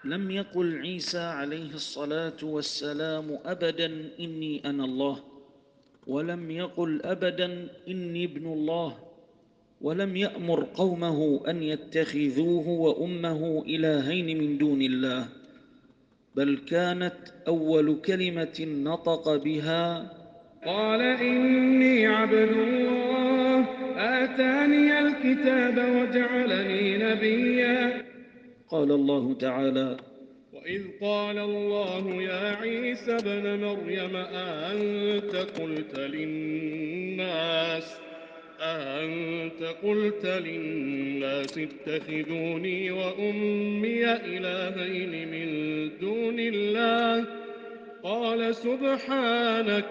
لم يقل عيسى عليه الصلاة والسلام أبدا إني أنا الله، ولم يقل أبدا إني ابن الله، ولم يأمر قومه أن يتخذوه وأمه إلهين من دون الله، بل كانت أول كلمة نطق بها قال إني عبد الله آتاني الكتاب وجعلني نبيا. قال الله تعالى: وإذ قال الله يا عيسى ابن مريم أأنت قلت للناس اتخذوني وأمي إلهين من دون الله؟ قال سبحانك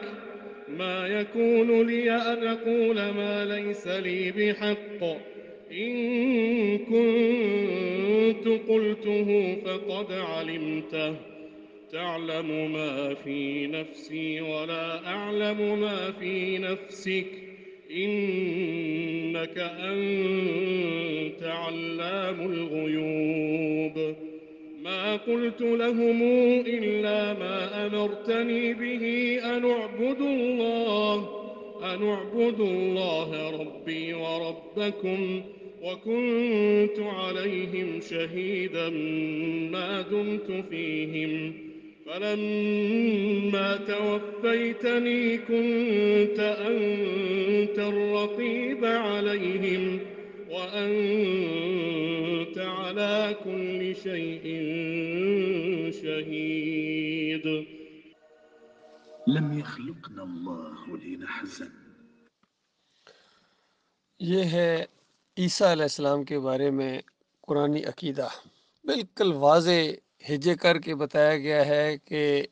ما يكون لي أن أقول ما ليس لي بحق، إن كنت قلته فقد علمته، تعلم ما في نفسي ولا أعلم ما في نفسك، إنك أنت علام الغيوب. ما قلت لهم إلا ما أمرتني به أن اعبدوا الله ربي وربكم، وكنت عليهم شهيدا ما دمت فيهم، فلما توفيتني كنت أنت الرقيب عليهم، وأنت على كل شيء شهيد. لم يخلقنا الله لنحزن. یہ ہے عیسیٰ علیہ السلام کے بارے میں قرآنی عقیدہ، بالکل واضح ہجے کر کے بتایا گیا ہے کہ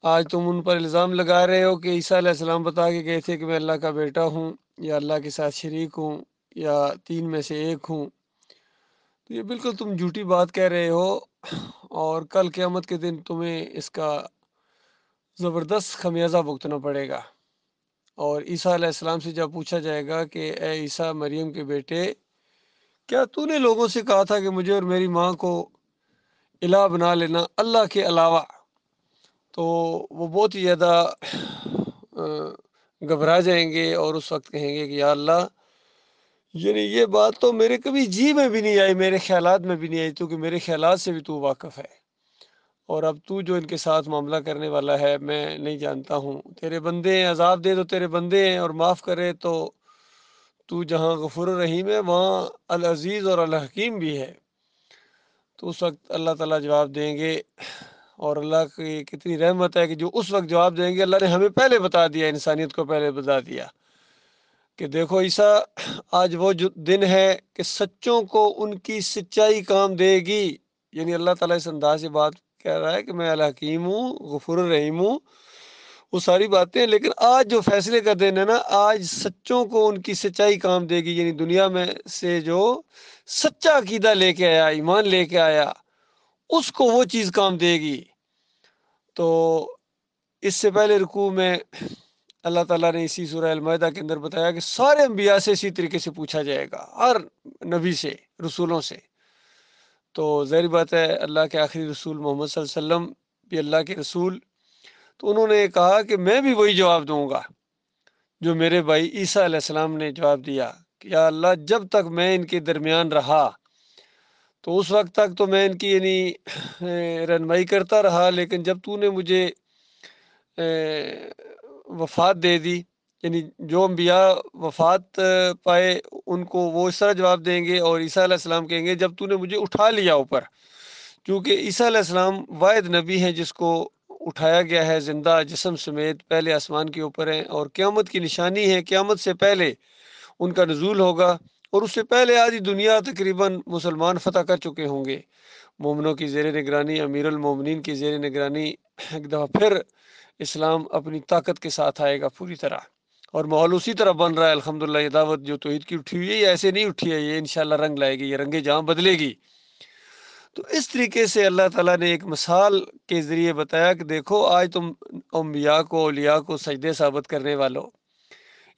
آج تم ان پر الزام لگا رہے ہو کہ عیسیٰ علیہ السلام بتا کے گئے تھے کہ میں اللہ کا بیٹا ہوں یا اللہ کے ساتھ شریک ہوں یا تین میں سے ایک ہوں، تو یہ بالکل تم جھوٹی بات کہہ رہے ہو، اور کل قیامت کے دن تمہیں اس کا زبردست خمیازہ بھگتنا پڑے گا۔ اور عیسیٰ علیہ السلام سے جب پوچھا جائے گا کہ اے عیسیٰ مریم کے بیٹے، کیا تو نے لوگوں سے کہا تھا کہ مجھے اور میری ماں کو الہ بنا لینا اللہ کے علاوہ؟ تو وہ بہت ہی زیادہ گھبرا جائیں گے اور اس وقت کہیں گے کہ یا اللہ، یعنی یہ بات تو میرے کبھی جی میں بھی نہیں آئی، میرے خیالات میں بھی نہیں آئی، تو کہ میرے خیالات سے بھی تو واقف ہے، اور اب تو جو ان کے ساتھ معاملہ کرنے والا ہے میں نہیں جانتا ہوں۔ تیرے بندے ہیں، عذاب دے تو تیرے بندے ہیں، اور معاف کرے تو جہاں غفور الرحیم ہے وہاں العزیز اور الحکیم بھی ہے۔ تو اس وقت اللہ تعالیٰ جواب دیں گے، اور اللہ کی کتنی رحمت ہے کہ جو اس وقت جواب دیں گے اللہ نے ہمیں پہلے بتا دیا، انسانیت کو پہلے بتا دیا کہ دیکھو عیسیٰ، آج وہ جو دن ہے کہ سچوں کو ان کی سچائی کام دے گی۔ یعنی اللہ تعالیٰ اس انداز سے بات کہہ رہا ہے کہ میں الحکیم ہوں، غفور الرحیم ہوں، وہ ساری باتیں، لیکن آج جو فیصلے کا دن ہے نا، آج سچوں کو ان کی سچائی کام دے گی۔ یعنی دنیا میں سے جو سچا عقیدہ لے کے آیا، ایمان لے کے آیا، اس کو وہ چیز کام دے گی۔ تو اس سے پہلے رکوع میں اللہ تعالیٰ نے اسی سورہ المائدہ کے اندر بتایا کہ سارے انبیاء سے اسی طریقے سے پوچھا جائے گا، ہر نبی سے، رسولوں سے۔ تو ظاہر بات ہے اللہ کے آخری رسول محمد صلی اللہ علیہ وسلم بھی اللہ کے رسول، تو انہوں نے کہا کہ میں بھی وہی جواب دوں گا جو میرے بھائی عیسیٰ علیہ السلام نے جواب دیا کہ یا اللہ، جب تک میں ان کے درمیان رہا تو اس وقت تک تو میں ان کی یعنی رہنمائی کرتا رہا، لیکن جب تو نے مجھے وفات دے دی، یعنی جو انبیاء وفات پائے ان کو وہ اس طرح جواب دیں گے، اور عیسیٰ علیہ السلام کہیں گے جب تو نے مجھے اٹھا لیا اوپر، کیونکہ عیسیٰ علیہ السلام واحد نبی ہیں جس کو اٹھایا گیا ہے زندہ جسم سمیت، پہلے آسمان کے اوپر ہیں، اور قیامت کی نشانی ہے، قیامت سے پہلے ان کا نزول ہوگا، اور اس سے پہلے آدھی دنیا تقریباً مسلمان فتح کر چکے ہوں گے، مومنوں کی زیر نگرانی، امیر المومنین کی زیر نگرانی ایک دفعہ پھر اسلام اپنی طاقت کے ساتھ آئے گا پوری طرح، اور ماحول اسی طرح بن رہا ہے الحمدللہ۔ یہ دعوت جو توحید کی اٹھی ہوئی ہے یہ ایسے نہیں اٹھی ہے، یہ انشاءاللہ رنگ لائے گی، یہ رنگ جہاں بدلے گی۔ تو اس طریقے سے اللہ تعالیٰ نے ایک مثال کے ذریعے بتایا کہ دیکھو آج تم انبیاء کو، اولیاء کو سجدے ثابت کرنے والوں،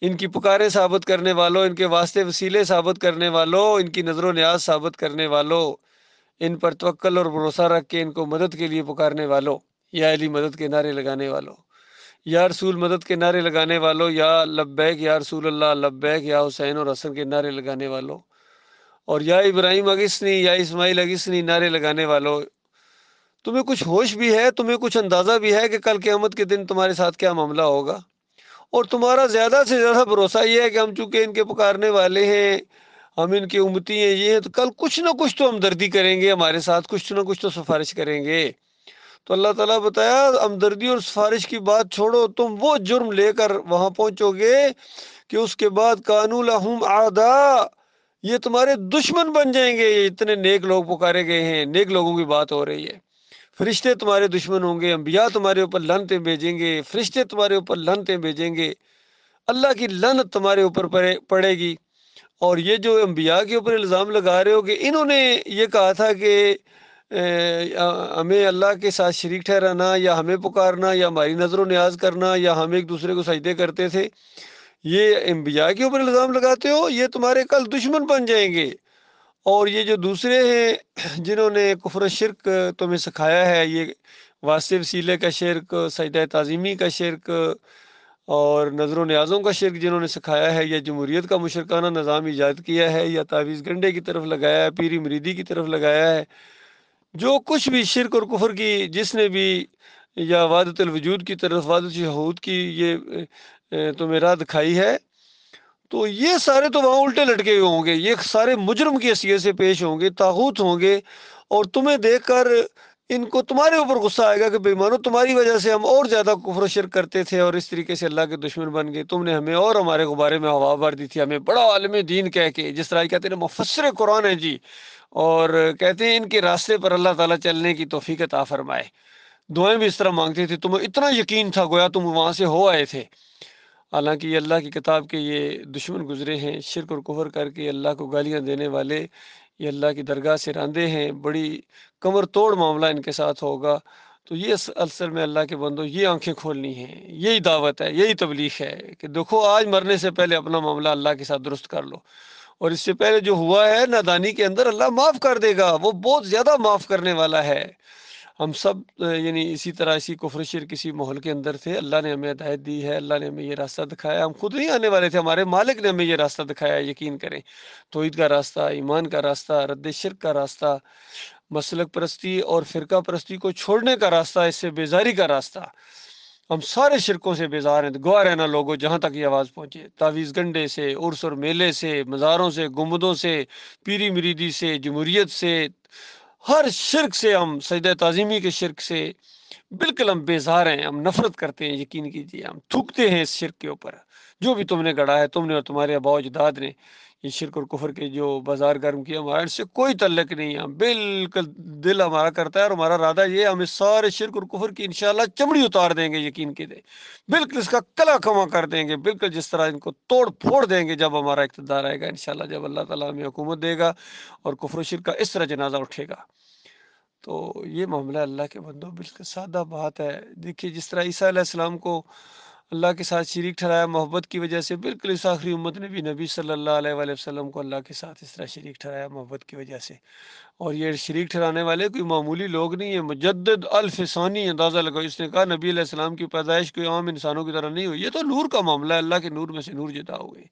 ان کی پکاریں ثابت کرنے والوں، ان کے واسطے وسیلے ثابت کرنے والوں، ان کی نظر و نیاز ثابت کرنے والوں، ان پر توکل اور بھروسہ رکھ کے ان کو مدد کے لیے پکارنے والوں، یا علی مدد کے نعرے لگانے والوں، یا رسول مدد کے نعرے لگانے والوں، یا لبیک یا رسول اللہ، لبیک یا حسین اور حسن کے نعرے لگانے والوں، اور یا ابراہیم اگسنی یا اسماعیل اگسنی نعرے لگانے والوں، تمہیں کچھ ہوش بھی ہے، تمہیں کچھ اندازہ بھی ہے کہ کل قیامت کے دن تمہارے ساتھ کیا معاملہ ہوگا؟ اور تمہارا زیادہ سے زیادہ بھروسہ یہ ہے کہ ہم چونکہ ان کے پکارنے والے ہیں، ہم ان کے امتی ہیں، یہ ہیں، تو کل کچھ نہ کچھ تو ہمدردی کریں گے ہمارے ساتھ، کچھ نہ کچھ تو سفارش کریں گے۔ تو اللہ تعالیٰ بتایا ہمدردی اور سفارش کی بات چھوڑو، تم وہ جرم لے کر وہاں پہنچو گے کہ اس کے بعد کانوا لہم اعداء، یہ تمہارے دشمن بن جائیں گے۔ یہ اتنے نیک لوگ پکارے گئے ہیں، نیک لوگوں کی بات ہو رہی ہے۔ فرشتے تمہارے دشمن ہوں گے، انبیاء تمہارے اوپر لعنتیں بھیجیں گے، فرشتے تمہارے اوپر لعنتیں بھیجیں گے، اللہ کی لعنت تمہارے اوپر پڑے گی۔ اور یہ جو انبیاء کے اوپر الزام لگا رہے ہو کہ انہوں نے یہ کہا تھا کہ ہمیں اللہ کے ساتھ شریک ٹھہرانا، یا ہمیں پکارنا، یا ہماری نظر و نیاز کرنا، یا ہم ایک دوسرے کو سجدے کرتے تھے، یہ انبیاء کے اوپر الزام لگاتے ہو، یہ تمہارے کل دشمن بن جائیں گے۔ اور یہ جو دوسرے ہیں جنہوں نے کفر و شرک تمہیں سکھایا ہے، یہ واسطے وسیلے کا شرک، سجدہ تعظیمی کا شرک، اور نظر و نیازوں کا شرک جنہوں نے سکھایا ہے، یا جمہوریت کا مشرکانہ نظام ایجاد کیا ہے، یا تعویذ گنڈے کی طرف لگایا ہے، پیری مریدی کی طرف لگایا ہے، جو کچھ بھی شرک اور کفر کی جس نے بھی، یا وحدت الوجود کی طرف، وحدت شہود کی یہ تمہیں راہ دکھائی ہے، تو یہ سارے تو وہاں الٹے لٹکے ہوئے ہوں گے، یہ سارے مجرم کی حیثیت سے پیش ہوں گے، طاغوت ہوں گے، اور تمہیں دیکھ کر ان کو تمہارے اوپر غصہ آئے گا کہ بے ایمانو، تمہاری وجہ سے ہم اور زیادہ کفر و شرک کرتے تھے اور اس طریقے سے اللہ کے دشمن بن گئے، تم نے ہمیں اور ہمارے غبارے میں ہوا بھر دی تھی، ہمیں بڑا عالم دین کہہ کے، جس طرح کہتے ہیں مفسر قرآن ہے جی، اور کہتے ہیں ان کے راستے پر اللہ تعالیٰ چلنے کی توفیق عطا فرمائے۔ دعائیں بھی اس طرح مانگتے تھے، تمہیں اتنا یقین تھا گویا تم وہاں سے ہو آئے تھے، حالانکہ یہ اللہ کی کتاب کے یہ دشمن گزرے ہیں، شرک اور کفر کر کے اللہ کو گالیاں دینے والے، یہ اللہ کی درگاہ سے راندے ہیں، بڑی کمر توڑ معاملہ ان کے ساتھ ہوگا۔ تو یہ اصل میں اللہ کے بندو یہ آنکھیں کھولنی ہیں، یہی دعوت ہے، یہی تبلیغ ہے کہ دیکھو آج مرنے سے پہلے اپنا معاملہ اللہ کے ساتھ درست کر لو، اور اس سے پہلے جو ہوا ہے نادانی کے اندر اللہ معاف کر دے گا، وہ بہت زیادہ معاف کرنے والا ہے۔ ہم سب یعنی اسی طرح اسی کفر شرک کسی ماحول کے اندر تھے، اللہ نے ہمیں ہدایت دی ہے، اللہ نے ہمیں یہ راستہ دکھایا، ہم خود نہیں آنے والے تھے، ہمارے مالک نے ہمیں یہ راستہ دکھایا، یقین کریں، توحید کا راستہ، ایمان کا راستہ، رد شرک کا راستہ، مسلک پرستی اور فرقہ پرستی کو چھوڑنے کا راستہ، اس سے بیزاری کا راستہ۔ ہم سارے شرکوں سے بیزار ہیں، گواہ رہنا لوگوں جہاں تک یہ آواز پہنچے، تعویذ گنڈے سے، عرس اور میلے سے، مزاروں سے، گنبدوں سے، پیری مریدی سے، جمہوریت سے، ہر شرک سے، ہم سجدہ تعظیمی کے شرک سے بالکل ہم بیزار ہیں، ہم نفرت کرتے ہیں، یقین کیجیے ہم تھوکتے ہیں اس شرک کے اوپر، جو بھی تم نے گڑھا ہے، تم نے اور تمہارے آباء و اجداد نے، یہ شرک اور کفر کے جو بازار گرم کیا، ہمارا ان سے کوئی تعلق نہیں ہے، ہم بالکل دل ہمارا کرتا ہے اور ہمارا ارادہ یہ ہے، ہم اس سارے شرک اور کفر کی انشاءاللہ چمڑی اتار دیں گے، یقین کیجیے، بالکل اس کا کلا کما کر دیں گے، بالکل جس طرح ان کو توڑ پھوڑ دیں گے جب ہمارا اقتدار آئے گا انشاءاللہ، جب اللہ تعالیٰ ہمیں حکومت دے گا اور کفر و شرک کا اس طرح جنازہ اٹھے گا۔ تو یہ معاملہ اللہ کے بندوں بالکل سادہ بات ہے۔ دیکھیے جس طرح عیسیٰ علیہ السلام کو اللہ کے ساتھ شریک ٹھہرایا محبت کی وجہ سے، بالکل اس آخری امت نے بھی نبی صلی اللہ علیہ وآلہ وسلم کو اللہ کے ساتھ اس طرح شریک ٹھہرایا محبت کی وجہ سے۔ اور یہ شریک ٹھہرانے والے کوئی معمولی لوگ نہیں ہیں، مجدد الفسانی، اندازہ لگاؤ، اس نے کہا نبی علیہ السلام کی پیدائش کوئی عام انسانوں کی طرح نہیں ہوئی، یہ تو نور کا معاملہ ہے، اللہ کے نور میں سے نور جدا ہوئے،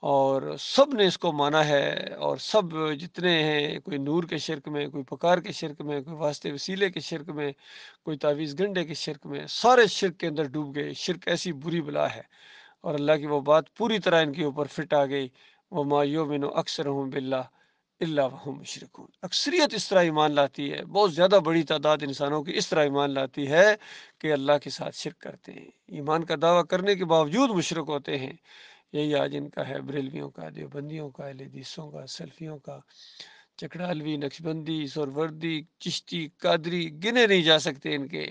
اور سب نے اس کو مانا ہے، اور سب جتنے ہیں، کوئی نور کے شرک میں، کوئی پکار کے شرک میں، کوئی واسطے وسیلے کے شرک میں، کوئی تعویذ گنڈے کے شرک میں، سارے شرک کے اندر ڈوب گئے۔ شرک ایسی بری بلا ہے، اور اللہ کی وہ بات پوری طرح ان کے اوپر فٹ آ گئی، وَمَا يُؤْمِنُ أَكْثَرُهُم بِاللَّهِ إِلَّا وَهُمْ مُشْرِكُونَ۔ اکثریت اس طرح ایمان لاتی ہے، بہت زیادہ بڑی تعداد انسانوں کی اس طرح ایمان لاتی ہے کہ اللہ کے ساتھ شرک کرتے ہیں، ایمان کا دعویٰ کرنے کے باوجود مشرک ہوتے ہیں۔ یہی آج ان کا ہے، بریلویوں کا، دیوبندیوں کا، اہل حدیثوں کا، سلفیوں کا، چکڑالوی، نقشبندی، سہروردی، چشتی، قادری، گنے نہیں جا سکتے ان کے،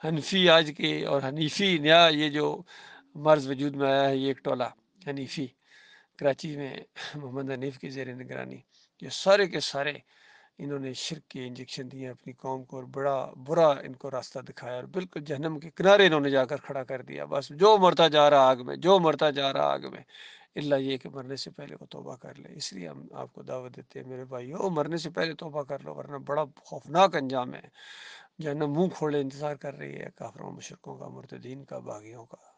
حنفی آج کے، اور حنیفی نیا یہ جو مرض وجود میں آیا ہے، یہ ایک ٹولہ حنیفی کراچی میں محمد حنیف کی زیر نگرانی، یہ سارے کے سارے انہوں نے شرک کے انجیکشن دیے اپنی قوم کو، اور بڑا برا ان کو راستہ دکھایا، اور بالکل جہنم کے کنارے انہوں نے جا کر کھڑا کر دیا، بس جو مرتا جا رہا آگ میں، جو مرتا جا رہا آگ میں، اللہ یہ کہ مرنے سے پہلے وہ توبہ کر لے۔ اس لیے ہم آپ کو دعوت دیتے ہیں میرے بھائیو، مرنے سے پہلے توبہ کر لو، ورنہ بڑا خوفناک انجام ہے، جہنم منہ کھولے انتظار کر رہی ہے کافروں، مشرکوں کا، مرتدین کا، باغیوں کا۔